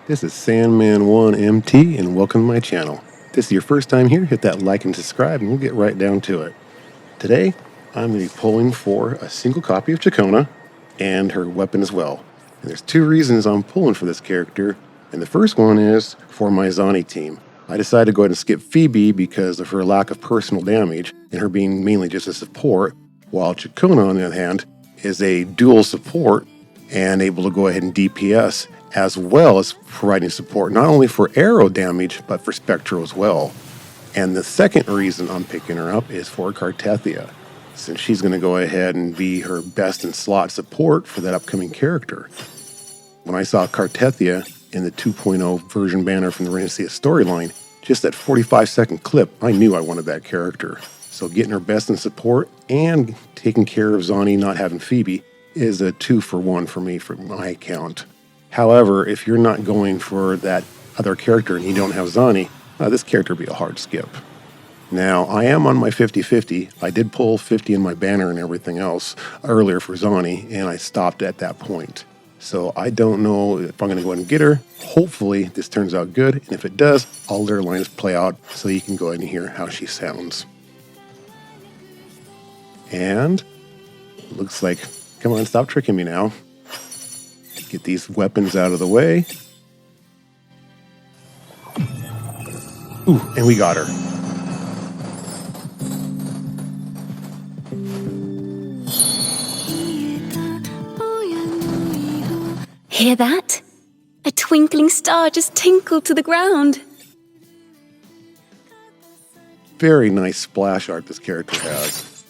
This is Sandman1MT and welcome to my channel. If this is your first time here, hit that like and subscribe and we'll get right down to it. Today, I'm going to be pulling for a single copy of Ciaccona and her weapon as well. And there's two reasons I'm pulling for this character, and the first one is for my Zani team. I decided to go ahead and skip Phoebe because of her lack of personal damage and her being mainly just a support, while Ciaccona, on the other hand, is a dual support and able to go ahead and DPS as well as providing support not only for arrow damage but for spectral as well. And the second reason I'm picking her up is for Cartethia, since she's going to go ahead and be her best in slot support for that upcoming character. When I saw Cartethia in the 2.0 version banner from the Renaissance storyline, just that 45-second clip, I knew I wanted that character. So getting her best in support and taking care of Zani not having Phoebe is a 2-for-1 for me for my account. However, if you're not going for that other character and you don't have Zani, this character would be a hard skip. Now, I am on my 50-50. I did pull 50 in my banner and everything else earlier for Zani, and I stopped at that point. So I don't know if I'm going to go ahead and get her. Hopefully, this turns out good, and if it does, I'll let her lines play out so you can go ahead and hear how she sounds. And looks like, come on, stop tricking me now. Get these weapons out of the way. Ooh, and we got her. Hear that? A twinkling star just tinkled to the ground. Very nice splash art this character has.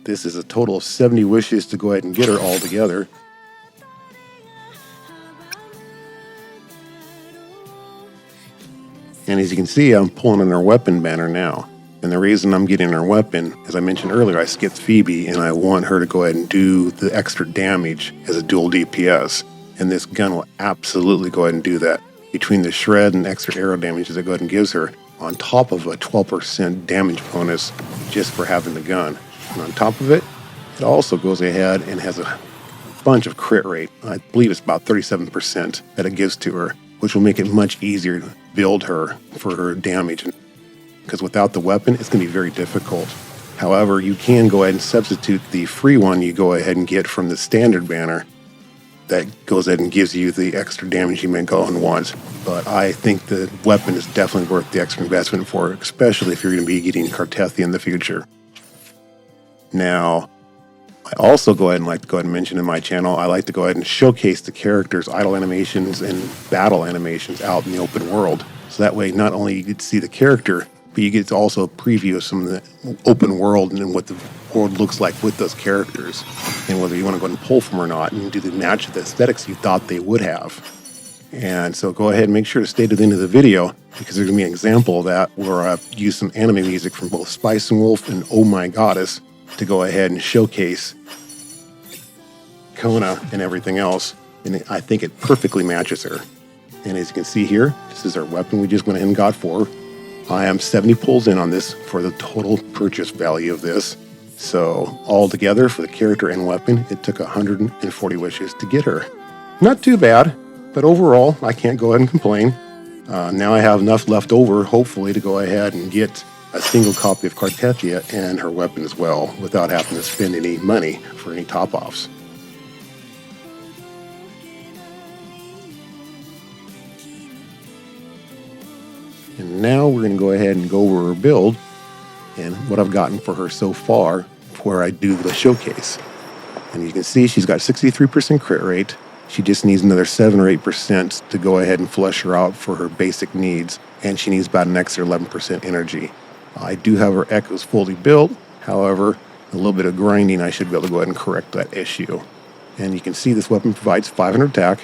This is a total of 70 wishes to go ahead and get her all together. And as you can see, I'm pulling on her weapon banner now. And the reason I'm getting her weapon, as I mentioned earlier, I skipped Phoebe and I want her to go ahead and do the extra damage as a dual DPS. And this gun will absolutely go ahead and do that. Between the shred and extra arrow damage that it go ahead and gives her, on top of a 12% damage bonus just for having the gun. And on top of it, it also goes ahead and has a bunch of crit rate. I believe it's about 37% that it gives to her, which will make it much easier to build her for her damage. Because without the weapon, it's going to be very difficult. However, you can go ahead and substitute the free one you go ahead and get from the standard banner that goes ahead and gives you the extra damage you may go and want. But I think the weapon is definitely worth the extra investment for her, especially if you're going to be getting Cartethia in the future. Now, I also like to go ahead and mention in my channel, I like to go ahead and showcase the characters' idle animations and battle animations out in the open world. So that way, not only you get to see the character, but you get to also preview some of the open world and what the world looks like with those characters, and whether you want to go ahead and pull from or not, and do the match the aesthetics you thought they would have. And so go ahead and make sure to stay to the end of the video, because there's going to be an example of that where I've used some anime music from both Spice and Wolf and Oh My Goddess to go ahead and showcase Kona and everything else, and I think it perfectly matches her. And as you can see here, this is our weapon we just went ahead and got for her. I am 70 pulls in on this for the total purchase value of this. So all together for the character and weapon, it took 140 wishes to get her. Not too bad, but overall, I can't go ahead and complain. Now I have enough left over, hopefully, to go ahead and get a single copy of Cartethia and her weapon as well, without having to spend any money for any top-offs. And now we're going to go ahead and go over her build and what I've gotten for her so far before I do the showcase. And you can see she's got 63% crit rate. She just needs another 7 or 8% to go ahead and flesh her out for her basic needs. And she needs about an extra 11% energy. I do have her echoes fully built. However, a little bit of grinding, I should be able to go ahead and correct that issue. And you can see this weapon provides 500 attack,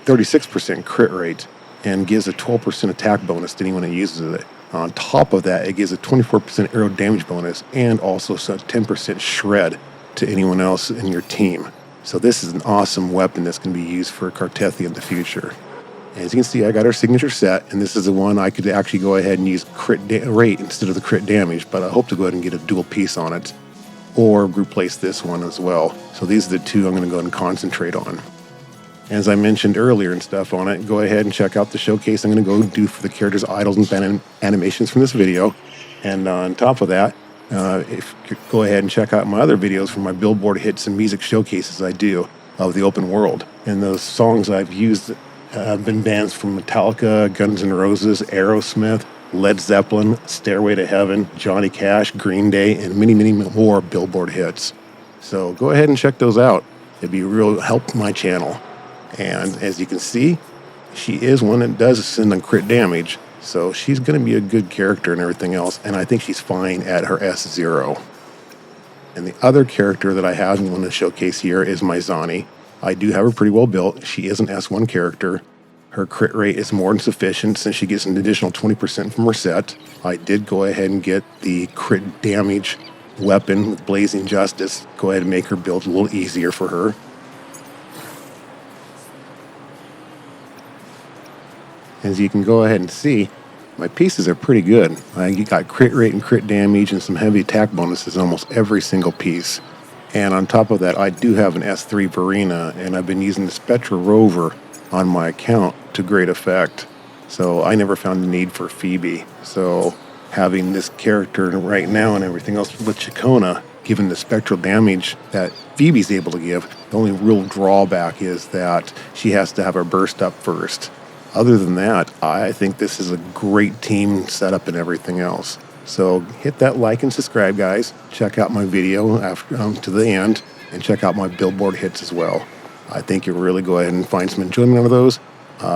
36% crit rate, and gives a 12% attack bonus to anyone who uses it. On top of that, it gives a 24% arrow damage bonus and also a 10% shred to anyone else in your team. So this is an awesome weapon that's going to be used for Cartethia in the future. As you can see, I got our signature set, and this is the one I could actually go ahead and use crit rate instead of the crit damage, but I hope to go ahead and get a dual piece on it, or replace this one as well. So these are the two I'm going to go ahead and concentrate on. As I mentioned earlier and stuff on it, go ahead and check out the showcase I'm going to go do for the characters, idols, and animations from this video. And on top of that, if you go ahead and check out my other videos from my billboard hits and music showcases I do of the open world. And those songs I've used have been bands from Metallica, Guns N' Roses, Aerosmith, Led Zeppelin, Stairway to Heaven, Johnny Cash, Green Day, and many, many more billboard hits. So go ahead and check those out. It'd be real help my channel. And as you can see, she is one that does send on crit damage. So she's going to be a good character and everything else. And I think she's fine at her S0. And the other character that I have and want to showcase here is my Zani. I do have her pretty well built. She is an S1 character. Her crit rate is more than sufficient since she gets an additional 20% from her set. I did go ahead and get the crit damage weapon with Blazing Justice. Go ahead and make her build a little easier for her. As you can go ahead and see, my pieces are pretty good. I got crit rate and crit damage and some heavy attack bonuses in almost every single piece. And on top of that, I do have an S3 Verena, and I've been using the Spectra Rover on my account to great effect. So I never found the need for Phoebe. So having this character right now and everything else with Ciaccona, given the spectral damage that Phoebe's able to give, the only real drawback is that she has to have her burst up first. Other than that, I think this is a great team setup and everything else. So hit that like and subscribe, guys. Check out my video after to the end, and check out my billboard hits as well. I think you'll really go ahead and find some enjoyment out of those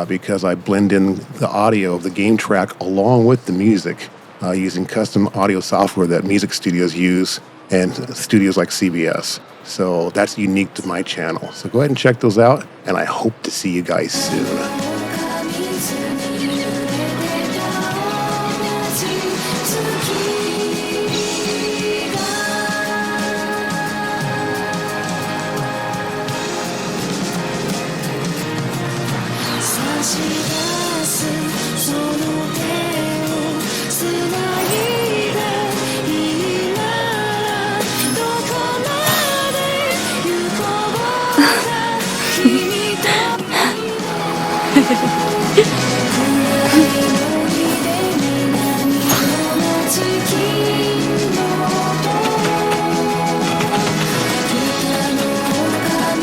because I blend in the audio of the game track along with the music using custom audio software that music studios use and studios like CBS. So that's unique to my channel. So go ahead and check those out, and I hope to see you guys soon.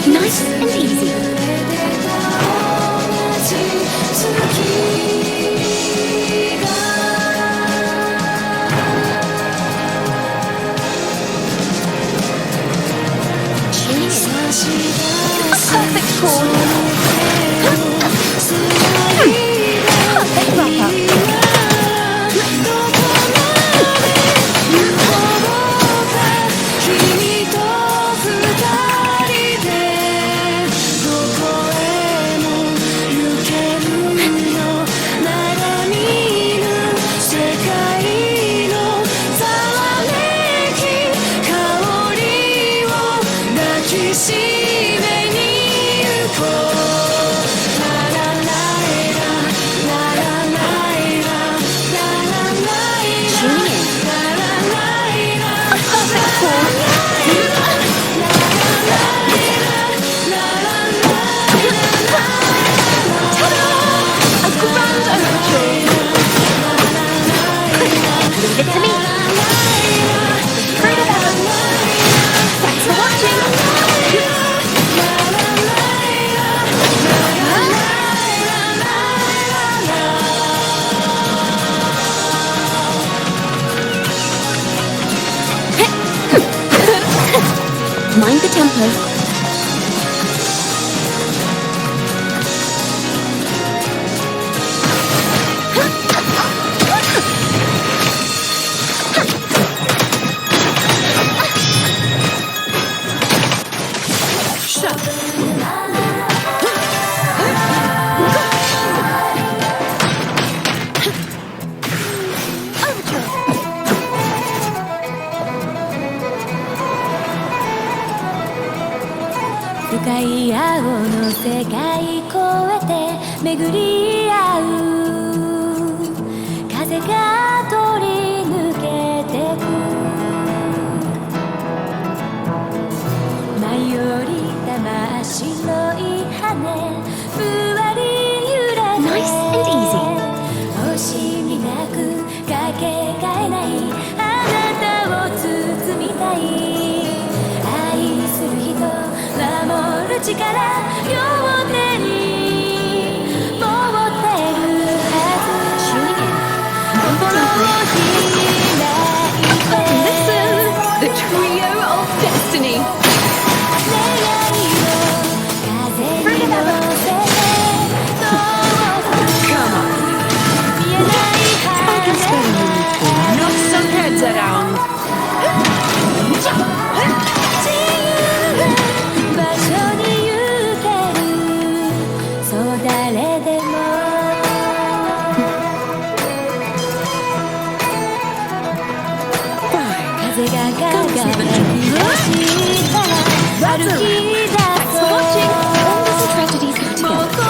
Nice and easy. A perfect chord. Perfect wrap up. Leave it to me. Through the heaven. Thanks for watching. Mind the tempo. Nice and easy. Listen, the trio of destiny. Come on. I can spare you. Knock some heads around. That's a thanks for watching. Wonders and tragedies come together.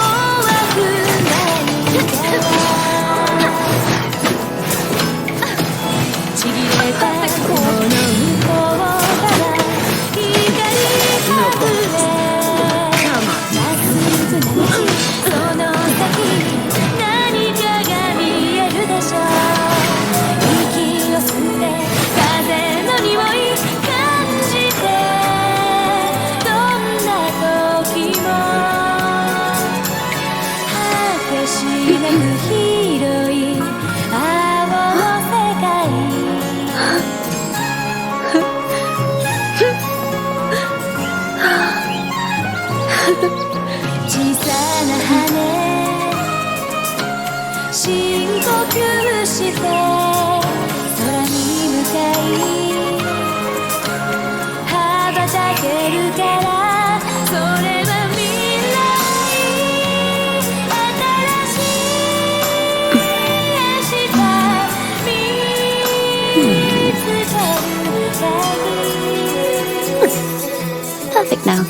Perfect now.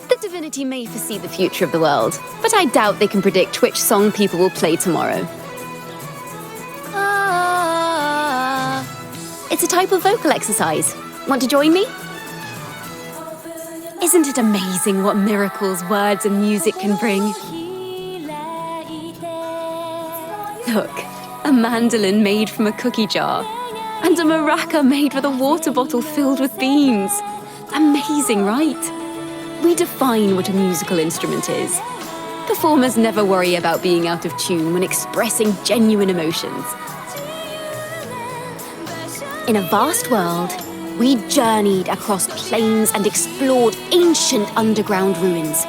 The divinity may foresee the future of the world, but I doubt they can predict which song people will play tomorrow. It's a type of vocal exercise. Want to join me? Isn't it amazing what miracles words and music can bring? Look, a mandolin made from a cookie jar, and a maraca made with a water bottle filled with beans. Amazing, right? We define what a musical instrument is. Performers never worry about being out of tune when expressing genuine emotions. In a vast world, we journeyed across plains and explored ancient underground ruins.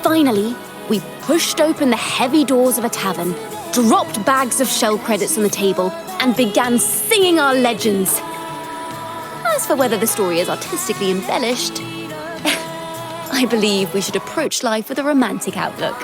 Finally, we pushed open the heavy doors of a tavern, dropped bags of shell credits on the table, and began singing our legends. As for whether the story is artistically embellished, I believe we should approach life with a romantic outlook.